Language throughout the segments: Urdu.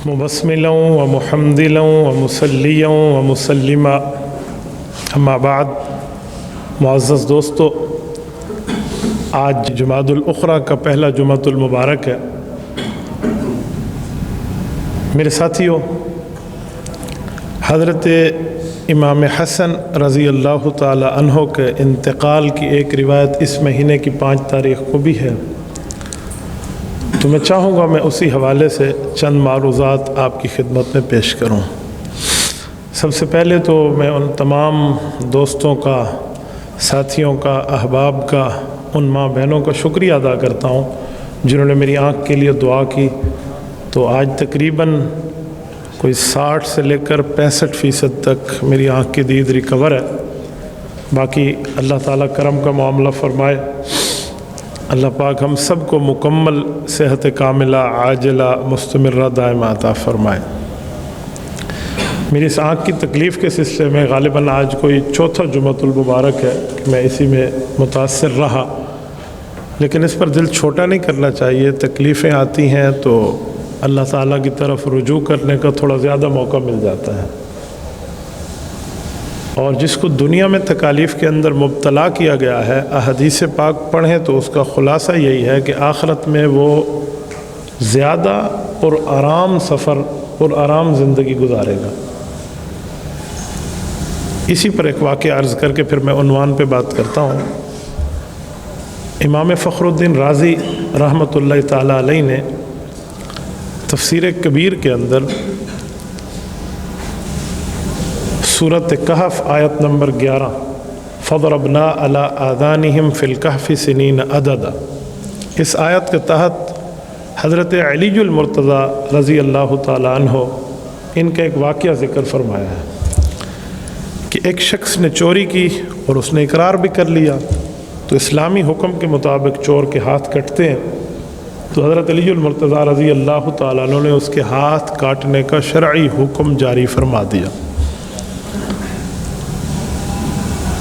مبسملا ومحمدلا ومصلیا ومسلما اما بعد۔ معزز دوستو، آج جمادی الاخری کا پہلا جمعۃ المبارک ہے۔ میرے ساتھیوں، حضرت امام حسن رضی اللہ تعالی عنہ کے انتقال کی ایک روایت اس مہینے کی 5 تاریخ کو بھی ہے، تو میں چاہوں گا میں اسی حوالے سے چند معروضات آپ کی خدمت میں پیش کروں۔ سب سے پہلے تو میں ان تمام دوستوں کا، ساتھیوں کا، احباب کا، ان ماں بہنوں کا شکریہ ادا کرتا ہوں جنہوں نے میری آنکھ کے لیے دعا کی۔ تو آج تقریباً کوئی 60 سے لے کر 65% تک میری آنکھ کی دید ریکور ہے۔ باقی اللہ تعالیٰ کرم کا معاملہ فرمائے، اللہ پاک ہم سب کو مکمل صحت کاملہ عاجلہ مستمرہ دائمہ عطا فرمائے۔ میری اس آنکھ کی تکلیف کے سلسلے میں غالباً آج کوئی 4تھا جمعۃ المبارک ہے کہ میں اسی میں متاثر رہا، لیکن اس پر دل چھوٹا نہیں کرنا چاہیے۔ تکلیفیں آتی ہیں تو اللہ تعالیٰ کی طرف رجوع کرنے کا تھوڑا زیادہ موقع مل جاتا ہے، اور جس کو دنیا میں تکالیف کے اندر مبتلا کیا گیا ہے، احادیث پاک پڑھیں تو اس کا خلاصہ یہی ہے کہ آخرت میں وہ زیادہ پرآرام سفر، پرآرام زندگی گزارے گا۔ اسی پر ایک واقعہ عرض کر کے پھر میں عنوان پہ بات کرتا ہوں۔ امام فخر الدین رازی رحمۃ اللہ تعالی علیہ نے تفسیر کبیر کے اندر سورۃ کہف آیت نمبر 11 فَضَرَبْنَا عَلَىٰ آذَانِهِمْ فِي الْكَهْفِ سِنِينَ عَدَدًا، اس آیت کے تحت حضرت علی المرتضیٰ رضی اللہ تعالی عنہ ان کا ایک واقعہ ذکر فرمایا ہے کہ ایک شخص نے چوری کی اور اس نے اقرار بھی کر لیا، تو اسلامی حکم کے مطابق چور کے ہاتھ کٹتے ہیں۔ تو حضرت علی المرتضیٰ رضی اللہ تعالیٰ عنہ نے اس کے ہاتھ کاٹنے کا شرعی حکم جاری فرما دیا۔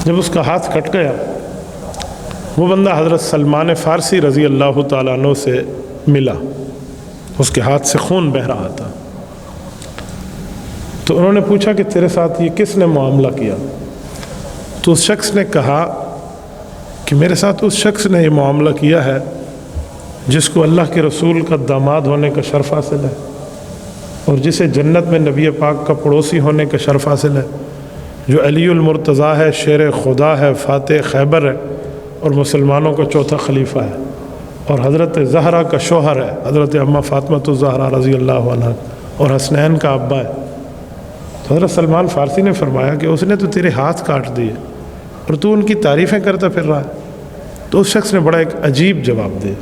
جب اس کا ہاتھ کٹ گیا، وہ بندہ حضرت سلمان فارسی رضی اللہ تعالیٰ عنہ سے ملا، اس کے ہاتھ سے خون بہہ رہا تھا۔ تو انہوں نے پوچھا کہ تیرے ساتھ یہ کس نے معاملہ کیا؟ تو اس شخص نے کہا کہ میرے ساتھ اس شخص نے یہ معاملہ کیا ہے جس کو اللہ کے رسول کا داماد ہونے کا شرف حاصل ہے، اور جسے جنت میں نبی پاک کا پڑوسی ہونے کا شرف حاصل ہے، جو علی المرتضیٰ ہے، شیر خدا ہے، فاتح خیبر ہے، اور مسلمانوں کا 4تھا خلیفہ ہے، اور حضرت زہرا کا شوہر ہے، حضرت اماں فاطمۃ الزہرا رضی اللہ عنہ، اور حسنین کا ابا ہے۔ تو حضرت سلمان فارسی نے فرمایا کہ اس نے تو تیرے ہاتھ کاٹ دیے اور تو ان کی تعریفیں کرتا پھر رہا ہے۔ تو اس شخص نے بڑا ایک عجیب جواب دیا۔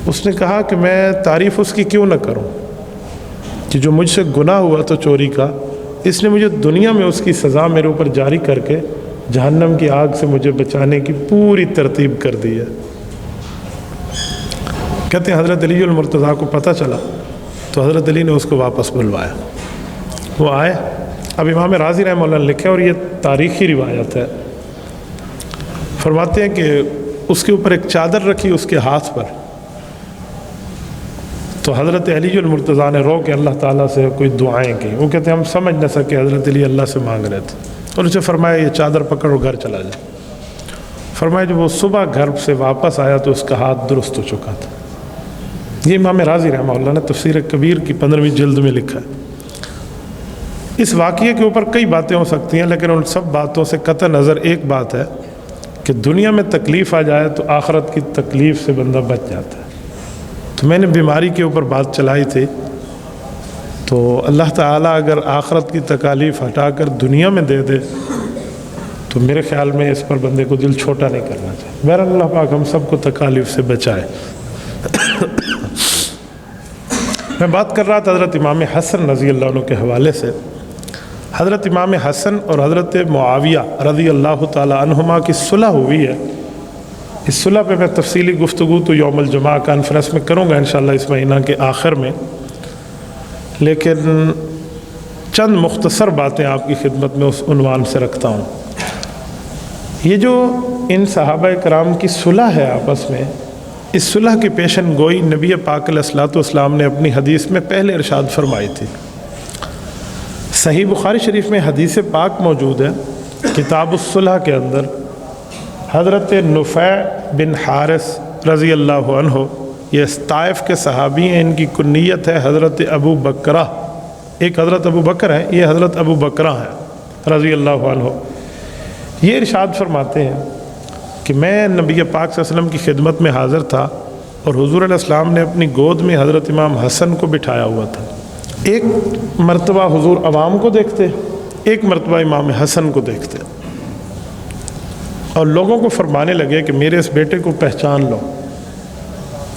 اس نے کہا کہ میں تعریف اس کی کیوں نہ کروں کہ جو مجھ سے گناہ ہوا تو چوری کا، اس نے مجھے دنیا میں اس کی سزا میرے اوپر جاری کر کے جہنم کی آگ سے مجھے بچانے کی پوری ترتیب کر دی ہے۔ کہتے ہیں حضرت علی المرتضیٰ کو پتہ چلا تو حضرت علی نے اس کو واپس بلوایا۔ وہ آئے، اب امام رازی رحمہ اللہ نے لکھے اور یہ تاریخی روایت ہے، فرماتے ہیں کہ اس کے اوپر ایک چادر رکھی اس کے ہاتھ پر، تو حضرت علی المرتضیٰ نے رو کے اللہ تعالیٰ سے کوئی دعائیں کی۔ وہ کہتے ہیں ہم سمجھ نہ سکے حضرت علی اللہ سے مانگ رہے تھے، اور اسے فرمایا یہ چادر پکڑ اور گھر چلا جائے۔ فرمایا جب وہ صبح گھر سے واپس آیا تو اس کا ہاتھ درست ہو چکا تھا۔ یہ امام رازی رحمہ اللہ نے تفسیر کبیر کی 15ویں جلد میں لکھا ہے۔ اس واقعے کے اوپر کئی باتیں ہو سکتی ہیں، لیکن ان سب باتوں سے قطع نظر ایک بات ہے کہ دنیا میں تکلیف آ جائے تو آخرت کی تکلیف سے بندہ بچ جاتا ہے۔ تو میں نے بیماری کے اوپر بات چلائی تھی، تو اللہ تعالیٰ اگر آخرت کی تکالیف ہٹا کر دنیا میں دے دے تو میرے خیال میں اس پر بندے کو دل چھوٹا نہیں کرنا چاہیے۔ بہرحال اللہ پاک ہم سب کو تکالیف سے بچائے۔ میں بات کر رہا تھا حضرت امام حسن رضی اللہ عنہ کے حوالے سے۔ حضرت امام حسن اور حضرت معاویہ رضی اللہ تعالی عنہما کی صلح ہوئی ہے۔ اس صلح پہ میں تفصیلی گفتگو تو یوم الجمعہ کانفرنس میں کروں گا انشاءاللہ اس مہینہ کے آخر میں، لیکن چند مختصر باتیں آپ کی خدمت میں اس عنوان سے رکھتا ہوں۔ یہ جو ان صحابہ کرام کی صلح ہے آپس میں، اس صلح کی پیشن گوئی نبی پاک علیہ الصلوۃ والسلام نے اپنی حدیث میں پہلے ارشاد فرمائی تھی۔ صحیح بخاری شریف میں حدیث پاک موجود ہے، کتاب الصلح کے اندر حضرت نفیع بن حارث رضی اللہ عنہ، یہ طائف کے صحابی ہیں، ان کی کنیت ہے حضرت ابو بکرہ، ایک حضرت ابو بکر ہیں، یہ حضرت ابو بکرہ ہیں رضی اللہ عنہ۔ یہ ارشاد فرماتے ہیں کہ میں نبی پاک صلی اللہ علیہ وسلم کی خدمت میں حاضر تھا اور حضور علیہ السلام نے اپنی گود میں حضرت امام حسن کو بٹھایا ہوا تھا۔ ایک مرتبہ حضور عوام کو دیکھتے، ایک مرتبہ امام حسن کو دیکھتے اور لوگوں کو فرمانے لگے کہ میرے اس بیٹے کو پہچان لو،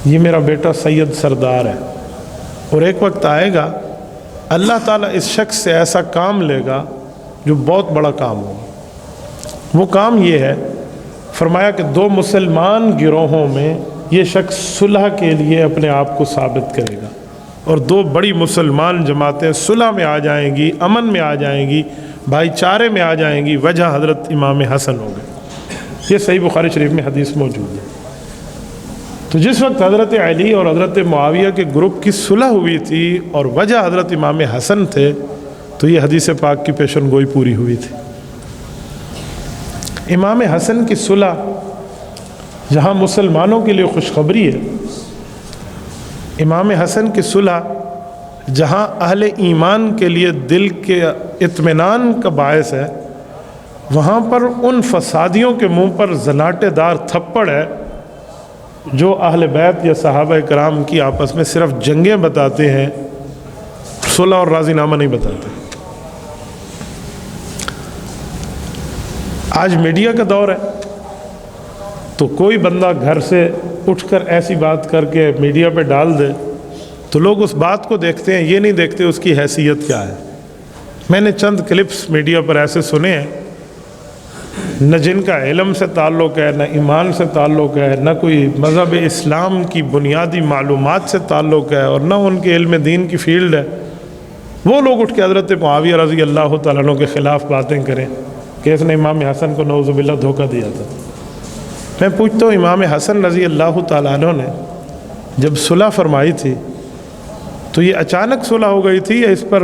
یہ میرا بیٹا سید سردار ہے، اور ایک وقت آئے گا اللہ تعالیٰ اس شخص سے ایسا کام لے گا جو بہت بڑا کام ہوگا۔ وہ کام یہ ہے، فرمایا کہ دو مسلمان گروہوں میں یہ شخص صلح کے لیے اپنے آپ کو ثابت کرے گا، اور دو بڑی مسلمان جماعتیں صلح میں آ جائیں گی، امن میں آ جائیں گی، بھائی چارے میں آ جائیں گی، وجہ حضرت امام حسن ہو گئے۔ یہ صحیح بخاری شریف میں حدیث موجود ہے۔ تو جس وقت حضرت علی اور حضرت معاویہ کے گروپ کی صلح ہوئی تھی اور وجہ حضرت امام حسن تھے، تو یہ حدیث پاک کی پیشن گوئی پوری ہوئی تھی۔ امام حسن کی صلح جہاں مسلمانوں کے لیے خوشخبری ہے، امام حسن کی صلح جہاں اہل ایمان کے لیے دل کے اطمینان کا باعث ہے، وہاں پر ان فسادیوں کے منہ پر زناٹے دار تھپڑ ہے جو اہل بیت یا صحابہ کرام کی آپس میں صرف جنگیں بتاتے ہیں، صلح اور راضی نامہ نہیں بتاتے۔ آج میڈیا کا دور ہے، تو کوئی بندہ گھر سے اٹھ کر ایسی بات کر کے میڈیا پہ ڈال دے تو لوگ اس بات کو دیکھتے ہیں، یہ نہیں دیکھتے اس کی حیثیت کیا ہے۔ میں نے چند کلپس میڈیا پر ایسے سنے ہیں، نہ جن کا علم سے تعلق ہے، نہ ایمان سے تعلق ہے، نہ کوئی مذہب اسلام کی بنیادی معلومات سے تعلق ہے، اور نہ ان کے علم دین کی فیلڈ ہے، وہ لوگ اٹھ کے حضرت معاویہ رضی اللہ تعالیٰ عنہ کے خلاف باتیں کریں کہ اس نے امام حسن کو نعوذ باللہ دھوکہ دیا تھا۔ میں پوچھتا ہوں، امام حسن رضی اللہ تعالیٰ عنہ نے جب صلح فرمائی تھی تو یہ اچانک صلح ہو گئی تھی یا اس پر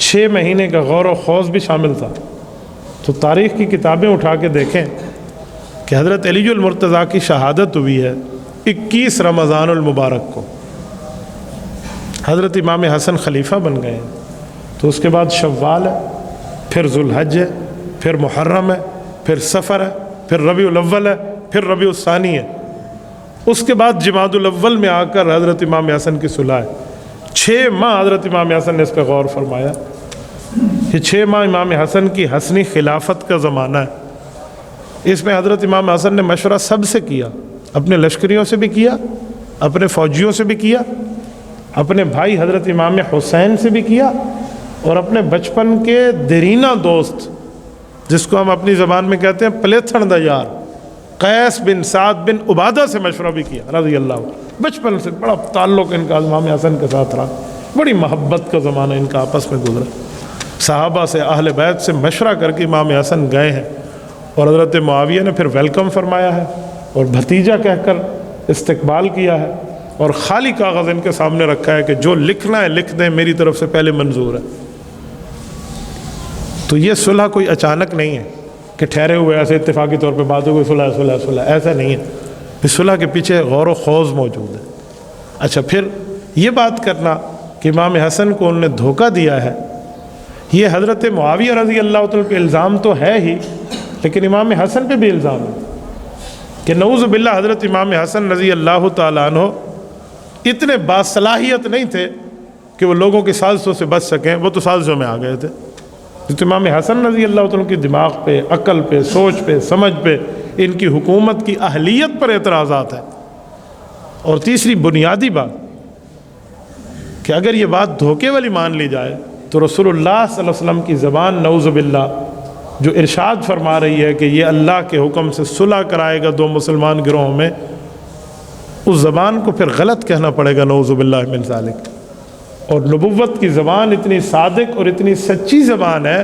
6 مہینے کا غور و خوض بھی شامل تھا؟ تو تاریخ کی کتابیں اٹھا کے دیکھیں کہ حضرت علی المرتضیٰ کی شہادت ہوئی ہے 21 رمضان المبارک کو، حضرت امام حسن خلیفہ بن گئے ہیں، تو اس کے بعد شوال ہے، پھر ذوالحج ہے، پھر محرم ہے، پھر صفر ہے، پھر ربیع الاول ہے، پھر ربیع الثانی ہے، اس کے بعد جمادی الاول میں آ کر حضرت امام حسن کی صلح ہے۔ 6 ماہ حضرت امام حسن نے اس کا غور فرمایا۔ یہ 6 ماہ امام حسن کی حسنی خلافت کا زمانہ ہے۔ اس میں حضرت امام حسن نے مشورہ سب سے کیا، اپنے لشکریوں سے بھی کیا، اپنے فوجیوں سے بھی کیا، اپنے بھائی حضرت امام حسین سے بھی کیا، اور اپنے بچپن کے دیرینہ دوست جس کو ہم اپنی زبان میں کہتے ہیں پلیتھڑ دا یار، قیس بن سعد بن عبادہ سے مشورہ بھی کیا رضی اللہ عنہ۔ بچپن سے بڑا تعلق ان کا امام حسن کے ساتھ رہا، بڑی محبت کا زمانہ ان کا آپس میں گزرا۔ صحابہ سے، اہل بیت سے مشورہ کر کے امام حسن گئے ہیں، اور حضرت معاویہ نے پھر ویلکم فرمایا ہے اور بھتیجا کہہ کر استقبال کیا ہے، اور خالی کاغذ ان کے سامنے رکھا ہے کہ جو لکھنا ہے لکھ دیں، میری طرف سے پہلے منظور ہے۔ تو یہ صلح کوئی اچانک نہیں ہے کہ ٹھہرے ہوئے ایسے اتفاقی طور پہ بات ہو گئی صلح صلح صلح، ایسا نہیں ہے۔ اس صلح کے پیچھے غور و خوض موجود ہے۔ اچھا، پھر یہ بات کرنا کہ امام حسن کو انہوں نے دھوکہ دیا ہے، یہ حضرت معاویہ رضی اللہ تعالیٰ پہ الزام تو ہے ہی، لیکن امام حسن پہ بھی الزام ہے کہ نعوذ باللہ حضرت امام حسن رضی اللہ تعالیٰ عنہ اتنے باصلاحیت نہیں تھے کہ وہ لوگوں کی سازشوں سے بچ سکیں، وہ تو سازشوں میں آ گئے تھے۔ تو امام حسن رضی اللہ تعالیٰ کی دماغ پہ، عقل پہ، سوچ پہ، سمجھ پہ، ان کی حکومت کی اہلیت پر اعتراضات ہیں۔ اور تیسری بنیادی بات کہ اگر یہ بات دھوکے والی مان لی جائے تو رسول اللہ صلی اللہ علیہ وسلم کی زبان نعوذ باللہ جو ارشاد فرما رہی ہے کہ یہ اللہ کے حکم سے صلح کرائے گا 2 مسلمان گروہوں میں، اس زبان کو پھر غلط کہنا پڑے گا نعوذ باللہ من ذالک۔ اور نبوت کی زبان اتنی صادق اور اتنی سچی زبان ہے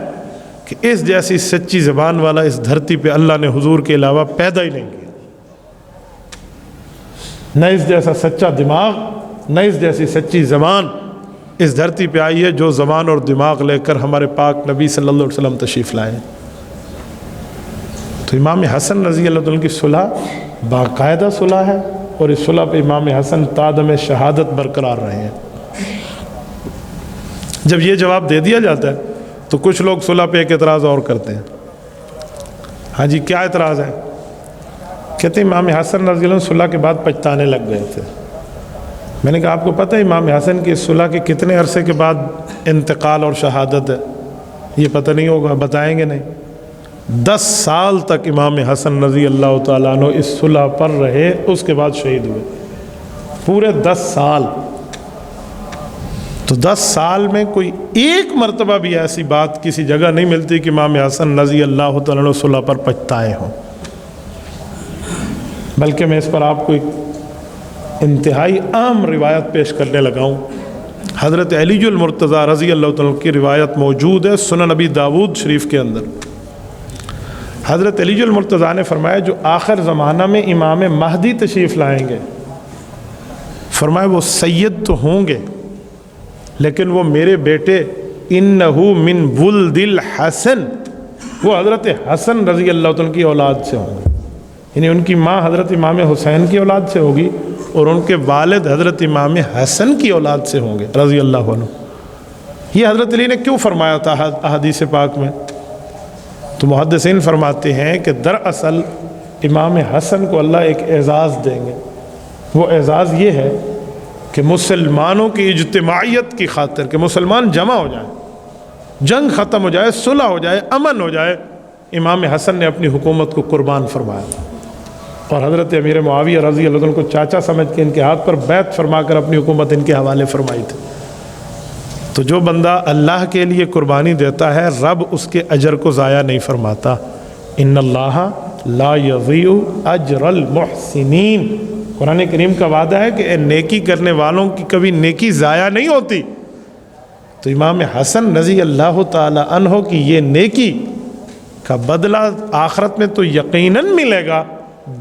کہ اس جیسی سچی زبان والا اس دھرتی پہ اللہ نے حضور کے علاوہ پیدا ہی نہیں کیا۔ نہ اس جیسا سچا دماغ، نہ اس جیسی سچی زبان اس دھرتی پہ آئی ہے جو زبان اور دماغ لے کر ہمارے پاک نبی صلی اللہ علیہ وسلم تشریف لائے۔ تو امام حسن رضی اللہ عنہ کی صلح باقاعدہ صلح ہے، اور اس صلح پہ امام حسن تادم شہادت برقرار رہے ہیں۔ جب یہ جواب دے دیا جاتا ہے تو کچھ لوگ صلح پہ ایک اعتراض اور کرتے ہیں۔ ہاں جی، کیا اعتراض ہے؟ کہتے ہیں امام حسن رضی اللہ عنہ صلح کے بعد پچھتانے لگ گئے تھے۔ میں نے کہا آپ کو پتہ ہے امام حسن کی صلح کے کتنے عرصے کے بعد انتقال اور شہادت ہے؟ یہ پتہ نہیں ہوگا، بتائیں گے نہیں۔ 10 سال تک امام حسن رضی اللہ تعالیٰ عنہ اس صلح پر رہے، اس کے بعد شہید ہوئے، پورے 10 سال۔ تو 10 سال میں کوئی ایک مرتبہ بھی ایسی بات کسی جگہ نہیں ملتی کہ امام حسن رضی اللہ تعالیٰ عنہ صلح پر پچھتائے ہوں۔ بلکہ میں اس پر آپ کو ایک انتہائی عام روایت پیش کرنے لگا ہوں۔ حضرت علی المرتضیٰ رضی اللہ تعالیٰ کی روایت موجود ہے سنن نبی داود شریف کے اندر۔ حضرت علی المرتضیٰ نے فرمایا جو آخر زمانہ میں امام مہدی تشریف لائیں گے، فرمایا وہ سید تو ہوں گے لیکن وہ میرے بیٹے انہو من ولد الحسن، وہ حضرت حسن رضی اللہ تعالیٰ کی اولاد سے ہوں گے، یعنی ان کی ماں حضرت امام حسین کی اولاد سے ہوگی اور ان کے والد حضرت امام حسن کی اولاد سے ہوں گے رضی اللہ عنہ۔ یہ حضرت علی نے کیوں فرمایا تھا احادیث پاک میں؟ تو محدثین فرماتے ہیں کہ دراصل امام حسن کو اللہ ایک اعزاز دیں گے۔ وہ اعزاز یہ ہے کہ مسلمانوں کی اجتماعیت کی خاطر، کہ مسلمان جمع ہو جائیں، جنگ ختم ہو جائے، صلح ہو جائے، امن ہو جائے، امام حسن نے اپنی حکومت کو قربان فرمایا، اور حضرت امیر معاویہ رضی اللہ عنہ کو چاچا سمجھ کے ان کے ہاتھ پر بیعت فرما کر اپنی حکومت ان کے حوالے فرمائی تھی۔ تو جو بندہ اللہ کے لیے قربانی دیتا ہے رب اس کے اجر کو ضائع نہیں فرماتا۔ ان اللہ لا یضیع اجر المحسنین، قرآن کریم کا وعدہ ہے کہ نیکی کرنے والوں کی کبھی نیکی ضائع نہیں ہوتی۔ تو امام حسن رضی اللہ تعالی عنہ کی یہ نیکی کا بدلہ آخرت میں تو یقیناً ملے گا،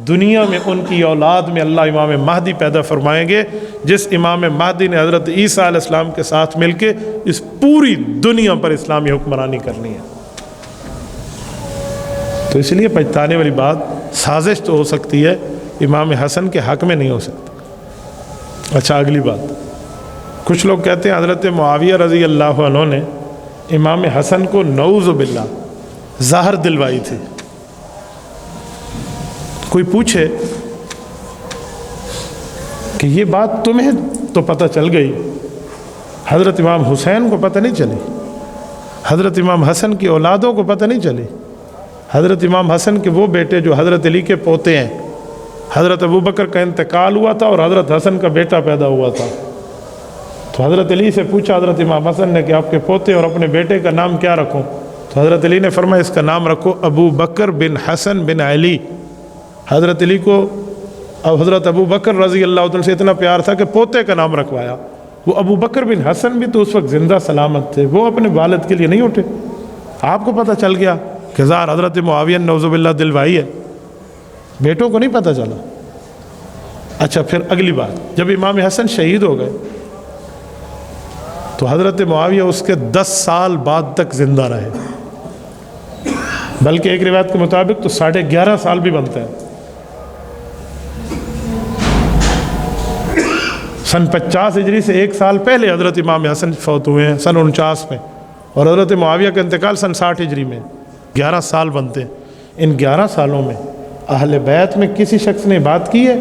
دنیا میں ان کی اولاد میں اللہ امام مہدی پیدا فرمائیں گے، جس امام مہدی نے حضرت عیسیٰ علیہ السلام کے ساتھ مل کے اس پوری دنیا پر اسلامی حکمرانی کرنی ہے۔ تو اس لیے پچھتانے والی بات سازش تو ہو سکتی ہے، امام حسن کے حق میں نہیں ہو سکتی۔ اچھا، اگلی بات، کچھ لوگ کہتے ہیں حضرت معاویہ رضی اللہ عنہ نے امام حسن کو نعوذ باللہ زہر دلوائی تھی۔ کوئی پوچھے کہ یہ بات تمہیں تو پتہ چل گئی، حضرت امام حسین کو پتہ نہیں چلی، حضرت امام حسن کی اولادوں کو پتہ نہیں چلی، حضرت امام حسن کے وہ بیٹے جو حضرت علی کے پوتے ہیں، حضرت ابوبکر کا انتقال ہوا تھا اور حضرت حسن کا بیٹا پیدا ہوا تھا۔ تو حضرت علی سے پوچھا حضرت امام حسن نے کہ آپ کے پوتے اور اپنے بیٹے کا نام کیا رکھوں؟ تو حضرت علی نے فرمایا اس کا نام رکھو ابو بکر بن حسن بن علی۔ حضرت علی کو حضرت ابو بکر رضی اللہ عنہ سے اتنا پیار تھا کہ پوتے کا نام رکھوایا۔ وہ ابو بکر بن حسن بھی تو اس وقت زندہ سلامت تھے، وہ اپنے والد کے لیے نہیں اٹھے۔ آپ کو پتہ چل گیا کہ زار حضرت معاویہ نعوذ باللہ دلوائی ہے، بیٹوں کو نہیں پتہ چلا۔ اچھا، پھر اگلی بات، جب امام حسن شہید ہو گئے تو حضرت معاویہ اس کے 10 سال بعد تک زندہ رہے، بلکہ ایک روایت کے مطابق تو 11.5 سال بھی بنتا ہے۔ سن 50 ہجری سے 1 سال پہلے حضرت امام حسن فوت ہوئے ہیں، سن 49 میں، اور حضرت معاویہ کا انتقال سن 60 ہجری میں، 11 سال بنتے ہیں۔ ان 11 سالوں میں اہل بیت میں کسی شخص نے بات کی ہے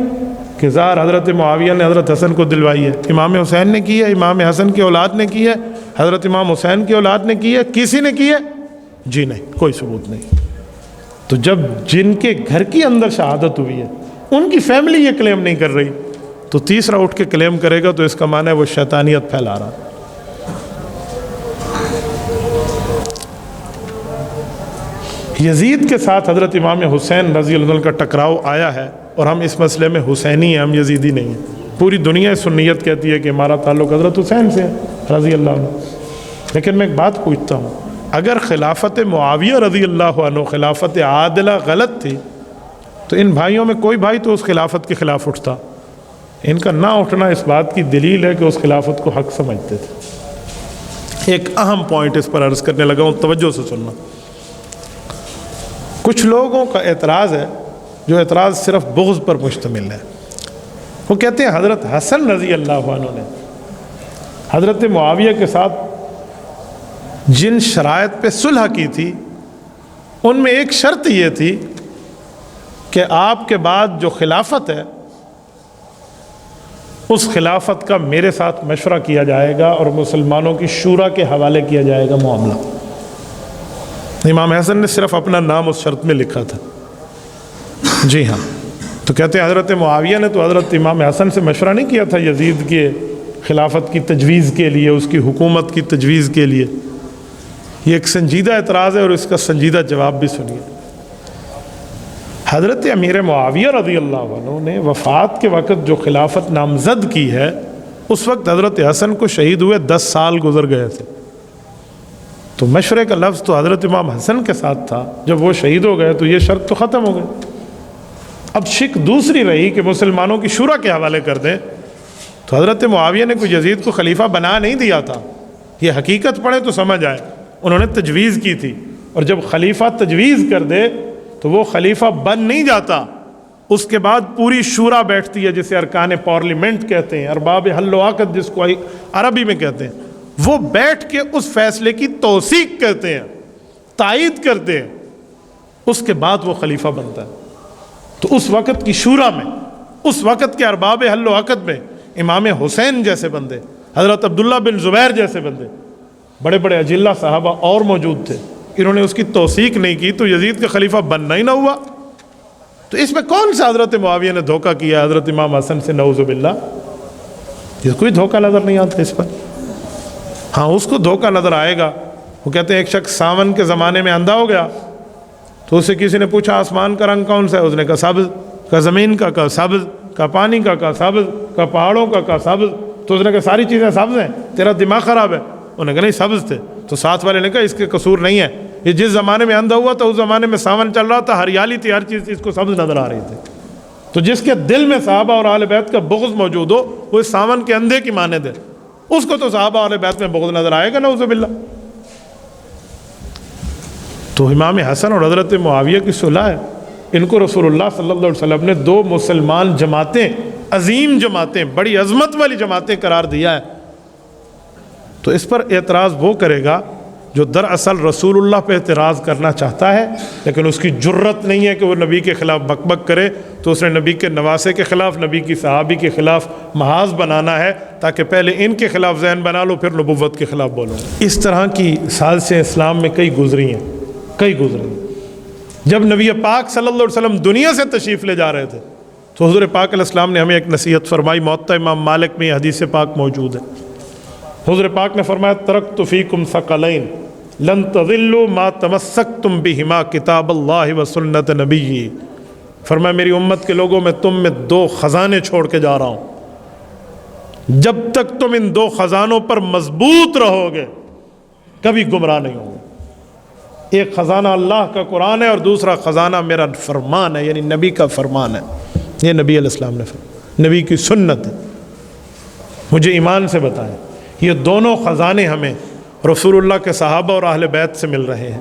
کہ زار حضرت معاویہ نے حضرت حسن کو دلوائی ہے؟ امام حسین نے کی ہے، امام حسن کی اولاد نے کی ہے، حضرت امام حسین کی اولاد نے کی ہے، کسی نے کی ہے؟ جی نہیں، کوئی ثبوت نہیں۔ تو جب جن کے گھر کی اندر شہادت ہوئی ہے ان کی فیملی یہ کلیم نہیں کر رہی تو تیسرا اٹھ کے کلیم کرے گا تو اس کا معنی ہے وہ شیطانیت پھیلا رہا۔ یزید کے ساتھ حضرت امام حسین رضی اللہ عنہ کا ٹکراؤ آیا ہے، اور ہم اس مسئلے میں حسینی ہیں، ہم یزیدی نہیں ہیں۔ پوری دنیا سنیت کہتی ہے کہ ہمارا تعلق حضرت حسین سے ہے رضی اللہ عنہ۔ لیکن میں ایک بات پوچھتا ہوں، اگر خلافت معاویہ رضی اللہ عنہ خلافت عادلہ غلط تھی تو ان بھائیوں میں کوئی بھائی تو اس خلافت کے خلاف اٹھتا، ان کا نہ اٹھنا اس بات کی دلیل ہے کہ اس خلافت کو حق سمجھتے تھے۔ ایک اہم پوائنٹ اس پر عرض کرنے لگا ہوں، توجہ سے سننا۔ کچھ لوگوں کا اعتراض ہے جو اعتراض صرف بغض پر مشتمل ہے۔ وہ کہتے ہیں حضرت حسن رضی اللہ عنہ نے حضرت معاویہ کے ساتھ جن شرائط پہ صلح کی تھی ان میں ایک شرط یہ تھی کہ آپ کے بعد جو خلافت ہے اس خلافت کا میرے ساتھ مشورہ کیا جائے گا اور مسلمانوں کی شورا کے حوالے کیا جائے گا معاملہ۔ امام حسن نے صرف اپنا نام اس شرط میں لکھا تھا۔ جی ہاں، تو کہتے ہیں حضرت معاویہ نے تو حضرت امام حسن سے مشورہ نہیں کیا تھا یزید کے خلافت کی تجویز کے لیے، اس کی حکومت کی تجویز کے لیے۔ یہ ایک سنجیدہ اعتراض ہے اور اس کا سنجیدہ جواب بھی سنیے۔ حضرت امیر معاویہ رضی اللہ عنہ نے وفات کے وقت جو خلافت نامزد کی ہے اس وقت حضرت حسن کو شہید ہوئے 10 سال گزر گئے تھے، تو مشورے کا لفظ تو حضرت امام حسن کے ساتھ تھا۔ جب وہ شہید ہو گئے تو یہ شرط تو ختم ہو گئی۔ اب شک دوسری رہی کہ مسلمانوں کی شورا کے حوالے کر دیں، تو حضرت معاویہ نے کوئی یزید کو خلیفہ بنا نہیں دیا تھا، یہ حقیقت پڑھے تو سمجھ آئے۔ انہوں نے تجویز کی تھی، اور جب خلیفہ تجویز کر دے تو وہ خلیفہ بن نہیں جاتا، اس کے بعد پوری شورا بیٹھتی ہے جسے ارکان پارلیمنٹ کہتے ہیں، ارباب حل و عقد جس کو عربی میں کہتے ہیں، وہ بیٹھ کے اس فیصلے کی توثیق کرتے ہیں، تائید کرتے ہیں، اس کے بعد وہ خلیفہ بنتا ہے۔ تو اس وقت کی شورا میں، اس وقت کے ارباب حل و عقد میں امام حسین جیسے بندے، حضرت عبداللہ بن زبیر جیسے بندے، بڑے بڑے اجلہ صحابہ اور موجود تھے، انہوں نے اس کی توثیق نہیں کی تو یزید کا خلیفہ بننا ہی نہ ہوا۔ تو اس میں کون سا حضرت معاویہ نے دھوکہ کیا حضرت امام حسن سے؟ نعوذ باللہ، یہ کوئی دھوکہ نظر نہیں آتا اس پر۔ ہاں، اس کو دھوکہ نظر آئے گا۔ وہ کہتے ہیں ایک شخص ساون کے زمانے میں اندھا ہو گیا، تو اس سے کسی نے پوچھا آسمان کا رنگ کون سا ہے؟ اس نے کہا سبز، کہا زمین کا، کہا سبز، کہا پانی کا، کہا سبز، کہا پہاڑوں کا، کہا سبز۔ تو اس نے کہا ساری چیزیں سبز ہیں، تیرا دماغ خراب ہے؟ انہوں نے کہا نہیں، سبز تھے۔ تو ساتھ والے نے کہا اس کے قصور نہیں ہے، یہ جس زمانے میں اندھا ہوا تھا اس زمانے میں ساون چل رہا تھا، ہریالی تھی، ہر چیز اس کو سبز نظر آ رہی تھی۔ تو جس کے دل میں صحابہ اور اہل بیت کا بغض موجود ہو وہ اس ساون کے اندھے کی مانند ہے، اس کو تو صحابہ اور اہل بیت میں بغض نظر آئے گا، نعوذ باللہ۔ تو امام حسن اور حضرت معاویہ کی صلح ہے، ان کو رسول اللہ صلی اللہ علیہ وسلم نے 2 مسلمان جماعتیں، عظیم جماعتیں، بڑی عظمت والی جماعتیں قرار دیا ہے۔ تو اس پر اعتراض وہ کرے گا جو دراصل رسول اللہ پہ اعتراض کرنا چاہتا ہے لیکن اس کی جرت نہیں ہے کہ وہ نبی کے خلاف بک بک کرے، تو اس نے نبی کے نواسے کے خلاف، نبی کی صحابی کے خلاف محاذ بنانا ہے تاکہ پہلے ان کے خلاف ذہن بنا لو پھر نبوت کے خلاف بولو۔ اس طرح کی سازشیں اسلام میں کئی گزری ہیں، کئی گزری ہیں۔ جب نبی پاک صلی اللہ علیہ وسلم دنیا سے تشریف لے جا رہے تھے تو حضور پاک علیہ السلام نے ہمیں ایک نصیحت فرمائی، موطا امام مالک میں یہ حدیث پاک موجود ہے۔ حضور پاک نے فرمایا ترکت فیکم ثقلین لن تضلوا ما تمسکتم بہما کتاب اللہ و سنت نبی۔ فرمایا میری امت کے لوگوں میں تم میں 2 خزانے چھوڑ کے جا رہا ہوں، جب تک تم ان 2 خزانوں پر مضبوط رہو گے کبھی گمراہ نہیں ہوگے۔ ایک خزانہ اللہ کا قرآن ہے اور دوسرا خزانہ میرا فرمان ہے، یعنی نبی کا فرمان ہے، یہ نبی علیہ السلام نے فرمایا، نبی کی سنت ہے۔ مجھے ایمان سے بتائیں، یہ دونوں خزانے ہمیں رسول اللہ کے صحابہ اور اہل بیت سے مل رہے ہیں۔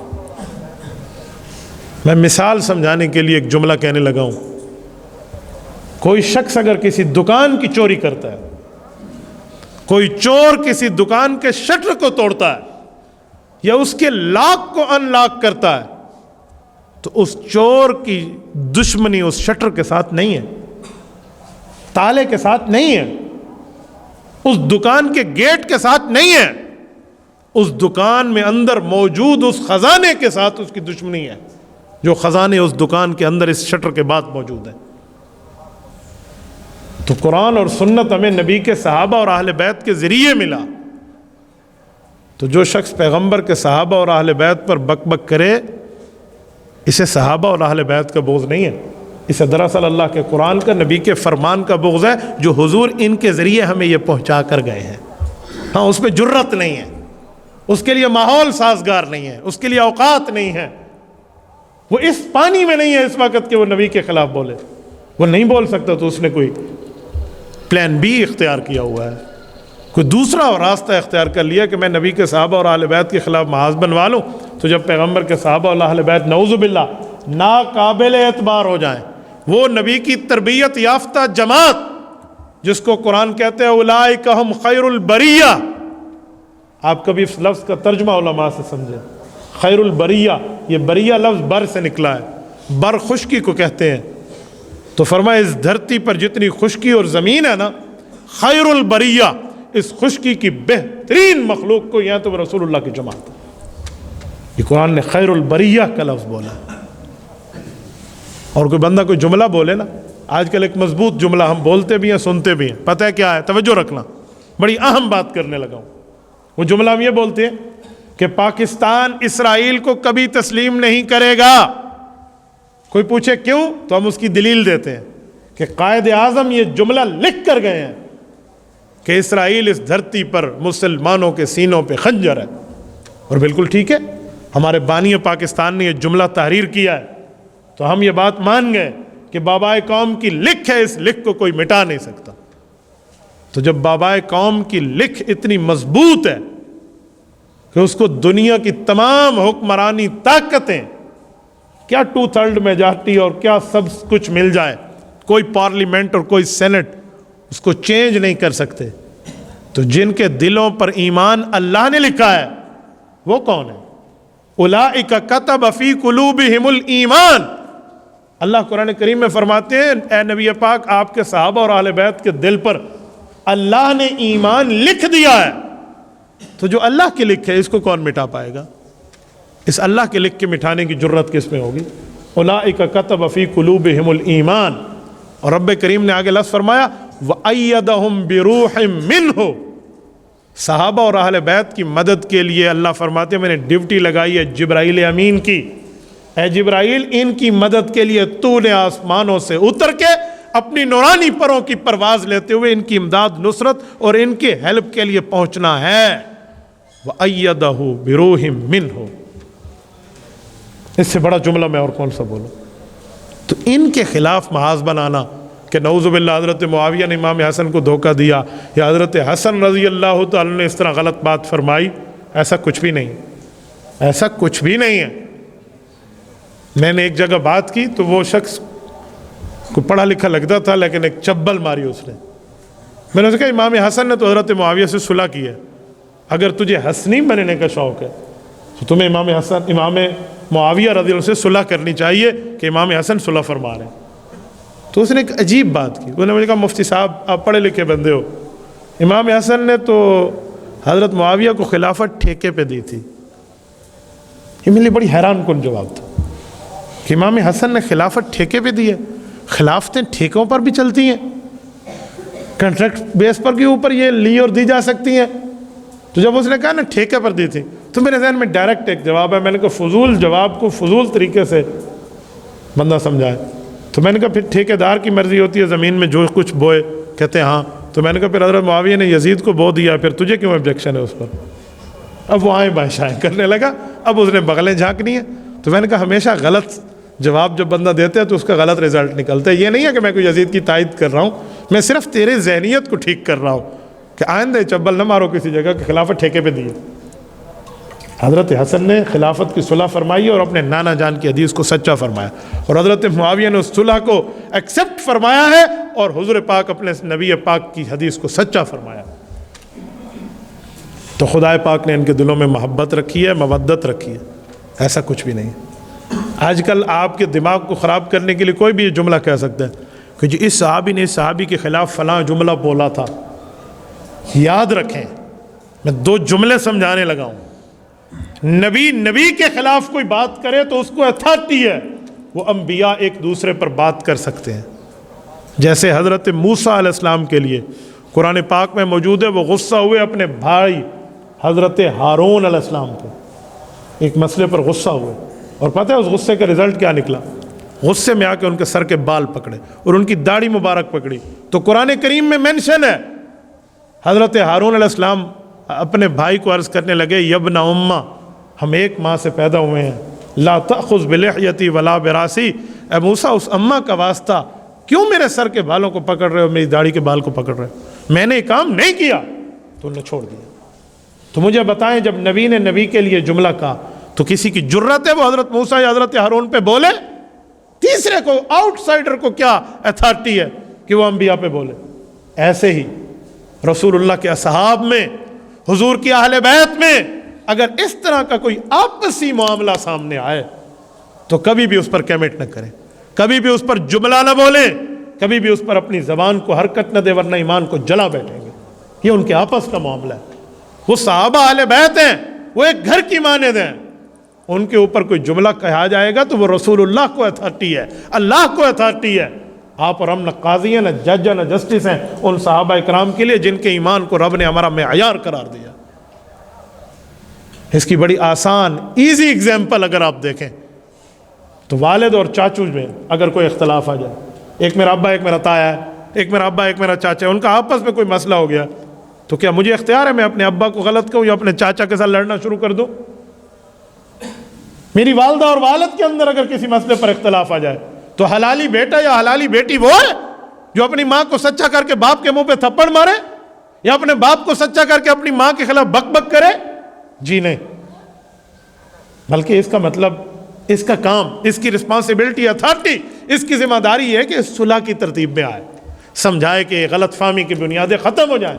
میں مثال سمجھانے کے لیے ایک جملہ کہنے لگا ہوں۔ کوئی شخص اگر کسی دکان کی چوری کرتا ہے، کوئی چور کسی دکان کے شٹر کو توڑتا ہے یا اس کے لاک کو ان لاک کرتا ہے تو اس چور کی دشمنی اس شٹر کے ساتھ نہیں ہے، تالے کے ساتھ نہیں ہے، اس دکان کے گیٹ کے ساتھ نہیں ہے، اس دکان میں اندر موجود اس خزانے کے ساتھ اس کی دشمنی ہے، جو خزانے اس دکان کے اندر اس شٹر کے بعد موجود ہیں۔ تو قرآن اور سنت ہمیں نبی کے صحابہ اور اہل بیت کے ذریعے ملا، تو جو شخص پیغمبر کے صحابہ اور اہل بیت پر بک بک کرے اسے صحابہ اور اہل بیت کا بغض نہیں ہے، اسے دراصل اللہ کے قرآن کا، نبی کے فرمان کا بغض ہے جو حضور ان کے ذریعے ہمیں یہ پہنچا کر گئے ہیں۔ ہاں، اس پہ جرت نہیں ہے، اس کے لیے ماحول سازگار نہیں ہے، اس کے لیے اوقات نہیں ہے، وہ اس پانی میں نہیں ہے اس وقت کہ وہ نبی کے خلاف بولے، وہ نہیں بول سکتا تو اس نے کوئی پلان بی اختیار کیا ہوا ہے، کوئی دوسرا راستہ اختیار کر لیا کہ میں نبی کے صحابہ اور اہل بیت کے خلاف محاذ بنوا لوں، تو جب پیغمبر کے صحابہ اور اہل بیت نعوذ باللہ ناقابل اعتبار ہو جائیں، وہ نبی کی تربیت یافتہ جماعت جس کو قرآن کہتے ہیں اولئک ہم خیر البریہ، آپ کبھی اس لفظ کا ترجمہ علماء سے سمجھیں، خیر البریہ، یہ بریہ لفظ بر سے نکلا ہے، بر خشکی کو کہتے ہیں، تو فرمایا اس دھرتی پر جتنی خشکی اور زمین ہے نا، خیر البریہ، اس خشکی کی بہترین مخلوق کو یہاں تو رسول اللہ کی جماعت، یہ قرآن نے خیر البریہ کا لفظ بولا ہے۔ اور کوئی بندہ کوئی جملہ بولے نا، آج کل ایک مضبوط جملہ ہم بولتے بھی ہیں سنتے بھی ہیں، پتہ ہے کیا ہے؟ توجہ رکھنا، بڑی اہم بات کرنے لگا ہوں۔ وہ جملہ ہم یہ بولتے ہیں کہ پاکستان اسرائیل کو کبھی تسلیم نہیں کرے گا، کوئی پوچھے کیوں تو ہم اس کی دلیل دیتے ہیں کہ قائد اعظم یہ جملہ لکھ کر گئے ہیں کہ اسرائیل اس دھرتی پر مسلمانوں کے سینوں پہ خنجر ہے، اور بالکل ٹھیک ہے، ہمارے بانی پاکستان نے یہ جملہ تحریر کیا ہے تو ہم یہ بات مان گئے کہ بابائے قوم کی لکھ ہے، اس لکھ کو کوئی مٹا نہیں سکتا۔ تو جب بابائے قوم کی لکھ اتنی مضبوط ہے کہ اس کو دنیا کی تمام حکمرانی طاقتیں، کیا 2/3 میجارٹی اور کیا سب کچھ مل جائے، کوئی پارلیمنٹ اور کوئی سینٹ اس کو چینج نہیں کر سکتے، تو جن کے دلوں پر ایمان اللہ نے لکھا ہے وہ کون ہے؟ اولئک کتب فی قلوبہم الایمان، اللہ قرآن کریم میں فرماتے ہیں اے نبی پاک آپ کے صحابہ اور اہل بیت کے دل پر اللہ نے ایمان لکھ دیا ہے، تو جو اللہ کی لکھ ہے اس کو کون مٹا پائے گا؟ اس اللہ کے لکھ کے مٹانے کی جرت کس میں ہوگی؟ اولئک کتب فی قلوبہم الایمان، اور رب کریم نے آگے لفظ فرمایا وَأَيَّدَهُمْ بِرُوحٍ مِّنْهُ، صحابہ اور اہل بیت کی مدد کے لیے اللہ فرماتے ہیں میں نے ڈیوٹی لگائی ہے جبرائیل امین کی، اے جبرائیل ان کی مدد کے لیے تو نے آسمانوں سے اتر کے اپنی نورانی پروں کی پرواز لیتے ہوئے ان کی امداد نصرت اور ان کے ہیلپ کے لیے پہنچنا ہے۔ وَأَيَّدَهُ بِرُوحٍ مِّنْهُ، اس سے بڑا جملہ میں اور کون سا بولوں؟ تو ان کے خلاف محاذ بنانا کہ نعوذ باللہ حضرت معاویہ نے امام حسن کو دھوکہ دیا یا حضرت حسن رضی اللہ تعالیٰ نے اس طرح غلط بات فرمائی، ایسا کچھ بھی نہیں، ایسا کچھ بھی نہیں ہے۔ میں نے ایک جگہ بات کی تو وہ شخص کو پڑھا لکھا لگتا تھا لیکن ایک چبل ماری اس نے، میں نے کہا امام حسن نے تو حضرت معاویہ سے صلح کی ہے، اگر تجھے حسنی بننے کا شوق ہے تو تمہیں امام معاویہ رضی اللہ سے صلح کرنی چاہیے کہ امام حسن صلح فرما رہے ہیں۔ تو اس نے ایک عجیب بات کی، انہوں نے مجھے کہا مفتی صاحب آپ پڑھے لکھے بندے ہو، امام حسن نے تو حضرت معاویہ کو خلافت ٹھیکے پہ دی تھی۔ یہ میرے لیے بڑی حیران کن جواب تھا کہ امام حسن نے خلافت ٹھیکے پہ دی ہے، خلافتیں ٹھیکوں پر بھی چلتی ہیں، کنٹریکٹ بیس پر کے اوپر یہ لی اور دی جا سکتی ہیں۔ تو جب اس نے کہا نا ٹھیکے پر دی تھی تو میرے ذہن میں ڈائریکٹ ایک جواب ہے، میں نے کہا فضول جواب کو فضول طریقے سے بندہ سمجھائے، تو میں نے کہا پھر ٹھیکیدار کی مرضی ہوتی ہے زمین میں جو کچھ بوئے، کہتے ہیں ہاں، تو میں نے کہا پھر حضرت معاویہ نے یزید کو بو دیا، پھر تجھے کیوں آبجیکشن ہے اس پر؟ اب وہ آئیں بائیں شائیں کرنے لگا، اب اس نے بغلیں جھانکنی ہیں۔ تو میں نے کہا ہمیشہ غلط جواب جب بندہ دیتے ہیں تو اس کا غلط رزلٹ نکلتا ہے، یہ نہیں ہے کہ میں کوئی یزید کی تائید کر رہا ہوں، میں صرف تیرے ذہنیت کو ٹھیک کر رہا ہوں کہ آئندہ چبل نہ مارو کسی جگہ کہ خلافت ٹھیکے پہ دی ہے۔ حضرت حسن نے خلافت کی صلح فرمائی اور اپنے نانا جان کی حدیث کو سچا فرمایا، اور حضرت معاویہ نے اس صلح کو ایکسیپٹ فرمایا ہے اور حضور پاک اپنے نبی پاک کی حدیث کو سچا فرمایا۔ تو خدا پاک نے ان کے دلوں میں محبت رکھی ہے، مودت رکھی ہے، ایسا کچھ بھی نہیں۔ آج کل آپ کے دماغ کو خراب کرنے کے لیے کوئی بھی یہ جملہ کہہ سکتا ہے کہ جی اس صحابی نے اس صحابی کے خلاف فلاں جملہ بولا تھا۔ یاد رکھیں میں 2 جملے سمجھانے لگا ہوں، نبی کے خلاف کوئی بات کرے تو اس کو اتھارٹی ہے، وہ انبیاء ایک دوسرے پر بات کر سکتے ہیں۔ جیسے حضرت موسیٰ علیہ السلام کے لیے قرآن پاک میں موجود ہے، وہ غصہ ہوئے اپنے بھائی حضرت ہارون علیہ السلام کو، ایک مسئلے پر غصہ ہوئے، اور پتہ ہے اس غصے کا رزلٹ کیا نکلا؟ غصے میں آ کے ان کے سر کے بال پکڑے اور ان کی داڑھی مبارک پکڑی۔ تو قرآن کریم میں مینشن ہے حضرت ہارون علیہ السلام اپنے بھائی کو عرض کرنے لگے یبن امہ، ہم ایک ماں سے پیدا ہوئے ہیں، لا تأخذ بلحیتی ولا براسی، اے موسیٰ اس اماں کا واسطہ کیوں میرے سر کے بالوں کو پکڑ رہے ہو, میری داڑھی کے بال کو پکڑ رہے ہو؟ میں نے یہ کام نہیں کیا تو انہوں نے چھوڑ دیا. تو مجھے بتائیں, جب نبی نے نبی کے لیے جملہ کہا تو کسی کی جرت ہے وہ حضرت موسیٰ یا حضرت ہارون پہ بولے؟ تیسرے کو, آؤٹ سائڈر کو کیا اتھارٹی ہے کہ وہ انبیاء پہ بولے؟ ایسے ہی رسول اللہ کے اصحاب میں, حضور کی اہل بیت میں اگر اس طرح کا کوئی آپسی معاملہ سامنے آئے تو کبھی بھی اس پر کمنٹ نہ کریں, کبھی بھی اس پر جملہ نہ بولیں, کبھی بھی اس پر اپنی زبان کو حرکت نہ دے, ورنہ ایمان کو جلا بیٹھیں گے. یہ ان کے آپس کا معاملہ ہے. وہ صحابہ اہل بیت ہیں, وہ ایک گھر کی مانند ہیں. ان کے اوپر کوئی جملہ کہا جائے گا تو وہ رسول اللہ کو اتھارٹی ہے, اللہ کو اتھارٹی ہے. آپ اور ہم نہ قاضی ہیں, نہ جج ہیں, نہ جسٹس ہیں ان صحابہ اکرام کے لیے جن کے ایمان کو رب نے ہمارا معیار قرار دیا. اس کی بڑی آسان ایزی ایگزامپل اگر آپ دیکھیں تو والد اور چاچو میں اگر کوئی اختلاف آ جائے, ایک میرا ابا ایک میرا تایا ہے, ایک میرا ابا ایک میرا چاچا ہے, ان کا آپس میں کوئی مسئلہ ہو گیا تو کیا مجھے اختیار ہے میں اپنے ابا کو غلط کہوں یا اپنے چاچا کے ساتھ لڑنا شروع کر دوں؟ میری والدہ اور والد کے اندر اگر کسی مسئلے پر اختلاف آ جائے تو حلالی بیٹا یا حلالی بیٹی وہ ہے جو اپنی ماں کو سچا کر کے باپ کے منہ پہ تھپڑ مارے یا اپنے باپ کو سچا کر کے اپنی ماں کے خلاف بک بک کرے؟ جی نہیں. بلکہ اس کا مطلب, اس کا کام, اس کی رسپانسبلٹی, اتھارٹی, اس کی ذمہ داری ہے کہ صلح کی ترتیب میں آئے, سمجھائے کہ غلط فہمی کی بنیادیں ختم ہو جائیں.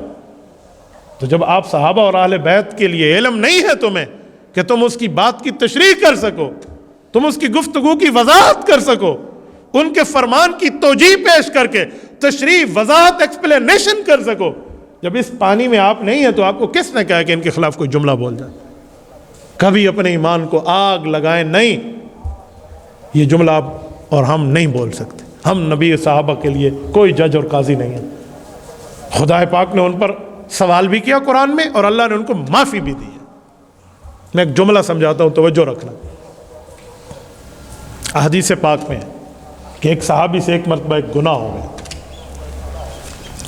تو جب آپ صحابہ اور اہل بیت کے لیے علم نہیں ہے تمہیں کہ تم اس کی بات کی تشریح کر سکو, تم اس کی گفتگو کی وضاحت کر سکو, ان کے فرمان کی توجیہ پیش کر کے تشریح, وضاحت, ایکسپلینیشن کر سکو, جب اس پانی میں آپ نہیں ہیں تو آپ کو کس نے کہا کہ ان کے خلاف کوئی جملہ بول جائے؟ کبھی اپنے ایمان کو آگ لگائیں نہیں. یہ جملہ آپ اور ہم نہیں بول سکتے. ہم نبی صحابہ کے لیے کوئی جج اور قاضی نہیں ہے. خدا پاک نے ان پر سوال بھی کیا قرآن میں اور اللہ نے ان کو معافی بھی دی ہے. میں ایک جملہ سمجھاتا ہوں, توجہ رکھنا. احادیث پاک میں ہے کہ ایک صحابی سے ایک مرتبہ ایک گناہ ہو گیا.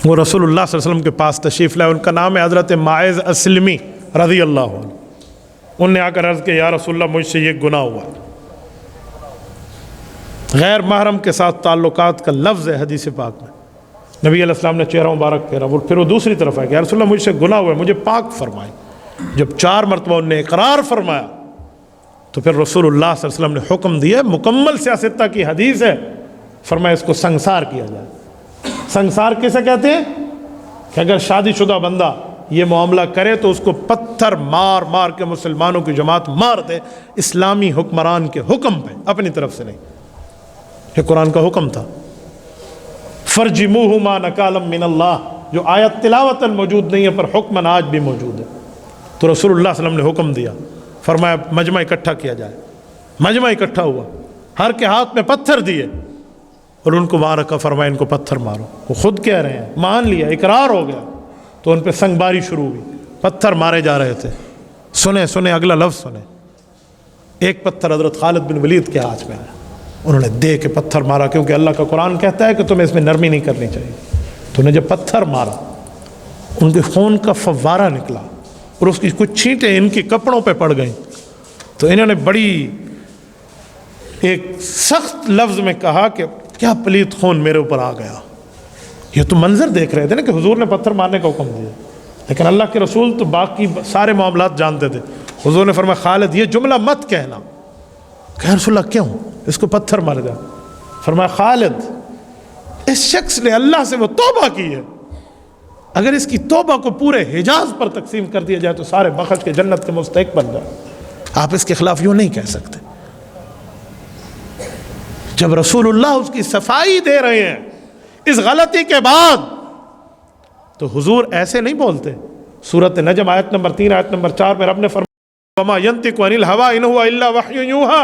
وہ رسول اللہ صلی اللہ علیہ وسلم کے پاس تشریف لائے. ان کا نام ہے حضرت ماعز اسلمی رضی اللہ عنہ. انہوں نے آ کر عرض کیا, یا رسول اللہ مجھ سے یہ گناہ ہوا. غیر محرم کے ساتھ تعلقات کا لفظ ہے حدیث پاک میں. نبی علیہ السلام نے چہرہ مبارک پھیرا, پھر وہ دوسری طرف آیا کہ یا رسول اللہ مجھ سے گناہ ہوا ہے, مجھے پاک فرمائیں. جب 4 مرتبہ انہوں نے اقرار فرمایا تو پھر رسول اللہ صلی اللہ علیہ وسلم نے حکم دیا, مکمل سیاستہ کی حدیث ہے, فرمایا اس کو سنگسار کیا جائے. سنگسار کیسے کہتے ہیں کہ اگر شادی شدہ بندہ یہ معاملہ کرے تو اس کو پتھر مار مار کے مسلمانوں کی جماعت مار دے, اسلامی حکمران کے حکم پہ, اپنی طرف سے نہیں. یہ قرآن کا حکم تھا. فرجموہما نکالا من اللہ, جو آیت تلاوتاً موجود نہیں ہے پر حکماً آج بھی موجود ہے. تو رسول اللہ صلی اللہ علیہ وسلم نے حکم دیا, فرمایا مجمع اکٹھا کیا جائے. مجمع اکٹھا ہوا, ہر کے ہاتھ میں پتھر دیے اور ان کو وہاں رکھا, فرمایا ان کو پتھر مارو. وہ خود کہہ رہے ہیں, مان لیا, اقرار ہو گیا. تو ان پہ سنگ باری شروع ہوئی, پتھر مارے جا رہے تھے. سنیں اگلا لفظ سنیں. ایک پتھر حضرت خالد بن ولید کے ہاتھ میں آیا, انہوں نے دے کے پتھر مارا, کیونکہ اللہ کا قرآن کہتا ہے کہ تمہیں اس میں نرمی نہیں کرنی چاہیے. تو انہیں جب پتھر مارا, ان کے خون کا فوارہ نکلا اور اس کی کچھ چھینٹیں ان کے کپڑوں پہ پڑ گئیں. تو انہوں نے بڑی ایک سخت لفظ میں کہا کہ کیا پلیت خون میرے اوپر آ گیا. یہ تو منظر دیکھ رہے تھے نا کہ حضور نے پتھر مارنے کا حکم دیا, لیکن اللہ کے رسول تو باقی سارے معاملات جانتے تھے. حضور نے فرمایا خالد یہ جملہ مت کہنا. کہ رسول اللہ کیوں, اس کو پتھر مار جا. فرمایا خالد اس شخص نے اللہ سے وہ توبہ کی ہے, اگر اس کی توبہ کو پورے حجاز پر تقسیم کر دیا جائے تو سارے بخش کے جنت کے مستحق بن جائے. آپ اس کے خلاف یوں نہیں کہہ سکتے. جب رسول اللہ اس کی صفائی دے رہے ہیں اس غلطی کے بعد, تو حضور ایسے نہیں بولتے. سورۃ نجم آیت نمبر 3 آیت نمبر 4 میں رب نے فرمایا وما ينطق عن الهوى ان هو الا وحی یوحى.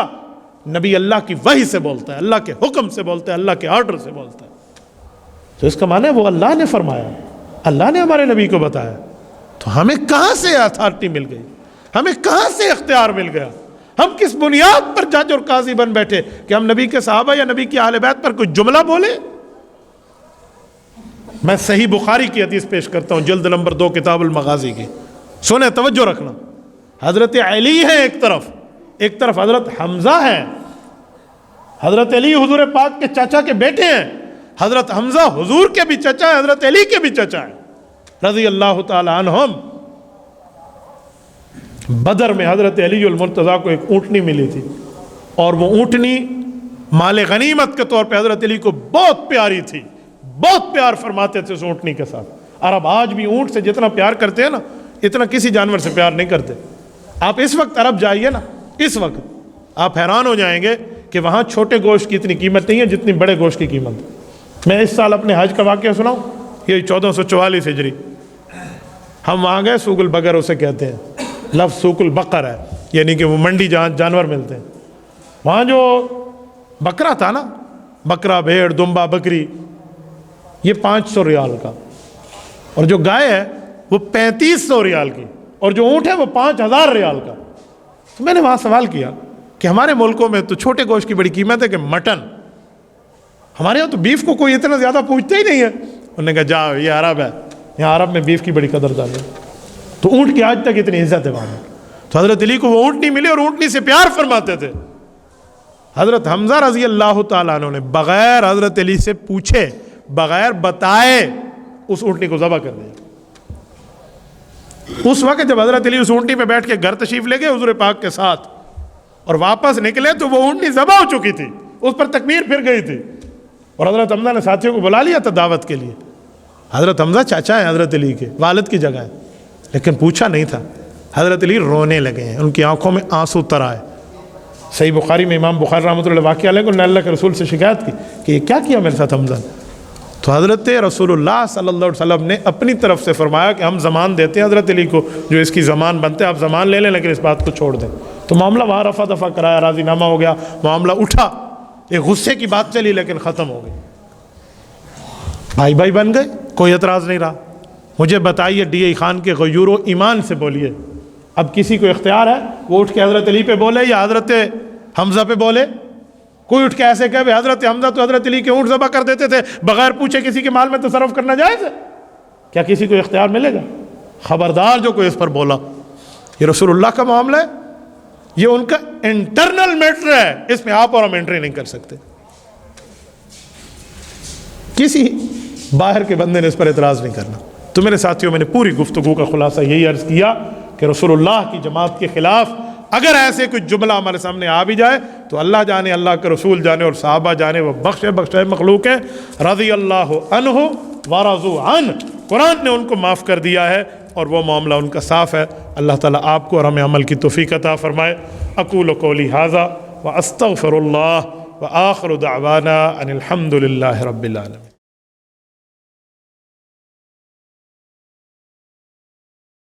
نبی اللہ کی وحی سے بولتا ہے, اللہ کے حکم سے بولتا ہے, اللہ کے آرڈر سے بولتا ہے. تو اس کا معنی ہے وہ اللہ نے فرمایا, اللہ نے ہمارے نبی کو بتایا. تو ہمیں کہاں سے اتھارٹی مل گئی, ہمیں کہاں سے اختیار مل گیا؟ ہم کس بنیاد پر جج اور قاضی بن بیٹھے کہ ہم نبی کے صحابہ یا نبی کی اہل بیت پر کوئی جملہ بولے؟ میں صحیح بخاری کی حدیث پیش کرتا ہوں, جلد نمبر 2 کتاب المغازی کی. سنیں, توجہ رکھنا. حضرت علی ہے ایک طرف حضرت حمزہ ہے. حضرت علی حضور پاک کے چاچا کے بیٹے ہیں, حضرت حمزہ حضور کے بھی چچا ہیں، حضرت علی کے بھی چچا ہیں رضی اللہ تعالی عنہم۔ بدر میں حضرت علی المرتضیٰ کو ایک اونٹنی ملی تھی، اور وہ اونٹنی مال غنیمت کے طور پہ حضرت علی کو بہت پیاری تھی، بہت پیار فرماتے تھے اس اونٹنی کے ساتھ۔ عرب آج بھی اونٹ سے جتنا پیار کرتے ہیں نا، اتنا کسی جانور سے پیار نہیں کرتے۔ آپ اس وقت عرب جائیے نا، اس وقت آپ حیران ہو جائیں گے کہ وہاں چھوٹے گوشت کی اتنی قیمت نہیں ہے جتنی بڑے گوشت کی قیمت ہے۔ میں اس سال اپنے حج کا واقعہ سناؤں، یہ 1444 ہجری، ہم وہاں گئے، سوق البقر اسے کہتے ہیں، لفظ سوق البقر ہے، یعنی کہ وہ منڈی جہاں جانور ملتے ہیں۔ وہاں جو بکرا تھا نا، بکرا، بھیڑ، دمبا، بکری، یہ 500 ریال کا، اور جو گائے ہے وہ 3500 ریال کی، اور جو اونٹ ہے وہ 5000 ریال کا۔ تو میں نے وہاں سوال کیا کہ ہمارے ملکوں میں تو چھوٹے گوشت کی بڑی قیمت ہے کہ مٹن، ہمارے یہاں تو بیف کو کوئی اتنا زیادہ پوچھتا ہی نہیں ہے۔ انہوں نے کہا جاؤ، یہ عرب ہے، یہاں عرب میں بیف کی بڑی قدر دانی ہے۔ تو اونٹ کی آج تک اتنی عزت ہے وہاں۔ تو حضرت علی کو وہ اونٹنی ملی اور اونٹنی سے پیار فرماتے تھے۔ حضرت حمزہ رضی اللہ تعالیٰ عنہ نے بغیر حضرت علی سے پوچھے، بغیر بتائے اس اونٹنی کو ذبح کر دیا۔ اس وقت جب حضرت علی اس اونٹنی پہ بیٹھ کے گھر تشریف لے گئے حضور پاک کے ساتھ، اور واپس نکلے تو وہ اونٹنی ذبح ہو چکی تھی، اس پر تکبیر پھر گئی تھی، اور حضرت حمزہ نے ساتھیوں کو بلا لیا تھا دعوت کے لیے۔ حضرت حمزہ چاچا ہیں حضرت علی کے، والد کی جگہ ہے، لیکن پوچھا نہیں تھا۔ حضرت علی رونے لگے ہیں، ان کی آنکھوں میں آنسو تر آئے۔ صحیح بخاری میں امام بخاری رحمۃ اللہ واقعہ لے کر اللہ کے رسول سے شکایت کی کہ یہ کیا کیا میرے ساتھ حمزہ نے؟ تو حضرت رسول اللہ صلی اللہ علیہ وسلم نے اپنی طرف سے فرمایا کہ ہم زمان دیتے ہیں حضرت علی کو، جو اس کی زمان بنتے ہیں آپ زمان لے لیں، لیکن اس بات کو چھوڑ دیں۔ تو معاملہ وہاں رفع دفع کرایا، راضی نامہ ہو گیا، معاملہ اٹھا، ایک غصے کی بات چلی لیکن ختم ہو گئی، بھائی بھائی بن گئے، کوئی اعتراض نہیں رہا۔ مجھے بتائیے ڈی اے خان کے غیور و ایمان سے بولیے، اب کسی کو اختیار ہے وہ اٹھ کے حضرت علی پہ بولے یا حضرت حمزہ پہ بولے؟ کوئی اٹھ کے ایسے کہے حضرت حمزہ تو حضرت علی کے اونٹ ذبح کر دیتے تھے، بغیر پوچھے کسی کے مال میں تصرف کرنا جائز ہے؟ کیا کسی کو اختیار ملے گا؟ خبردار جو کوئی اس پر بولا، یہ رسول اللہ کا معاملہ ہے، یہ ان کا انٹرنل میٹر ہے، اس میں آپ اور ہم انٹری نہیں کر سکتے۔ کسی باہر کے بندے نے اس پر اعتراض نہیں کرنا۔ تو میرے ساتھیوں، میں نے پوری گفتگو کا خلاصہ یہی عرض کیا کہ رسول اللہ کی جماعت کے خلاف اگر ایسے کوئی جملہ ہمارے سامنے آ بھی جائے تو اللہ جانے، اللہ کے رسول جانے اور صحابہ جانے، وہ بخشے مخلوق ہیں، رضی اللہ عنہ ورضوا عنہ، قرآن نے ان کو معاف کر دیا ہے اور وہ معاملہ ان کا صاف ہے۔ اللہ تعالیٰ آپ کو اور ہمیں عمل کی توفیق عطا فرمائے۔ اقول قولی ھذا واستغفر اللہ وآخر دعوانا ان الحمد للہ رب العالمین۔